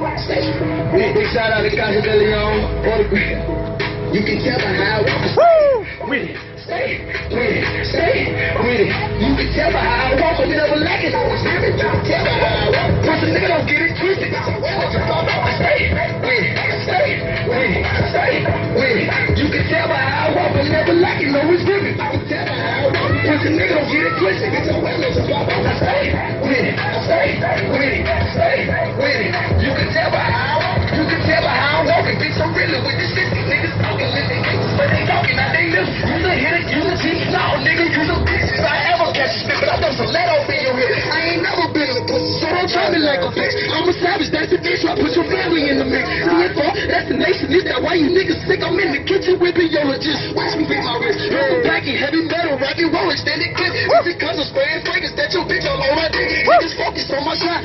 Big shout out to Casa de Leon, autograph. You can tell by how I walk with it. Stay with it, stay with it. You can tell by how I walk, I'm never lacking. Always having to tell by how I walk. Once a nigga don't get it twisted. Stay with it, stay with it, stay with it. You can tell by how I walk, I'm never lacking. Always giving. You can tell by how I walk. Once a nigga don't get it twisted. Stay with it, stay with it, stay with it. You can tell by how I walk. You can tell by how I'm walking. Bitch, I'm really with this shit. These niggas talking, listen, but they talking, now they live. You a hit it, you a cheat. No, nigga, you a bitch. If I ever catch you slipping, I done some let off in your head. I ain't never been a pussy, so don't try me like a bitch. I'm a savage, that's the bitch. I put your family in the mix. CFO, that's the nation. Is that why you niggas sick? I'm in the kitchen whipping your legit. Watch me beat my wrist. Packing heavy metal, rock and roll, extended clip. Is it cause I'm spraying fragrance that your bitch all on my dick? Niggas focus on my shot.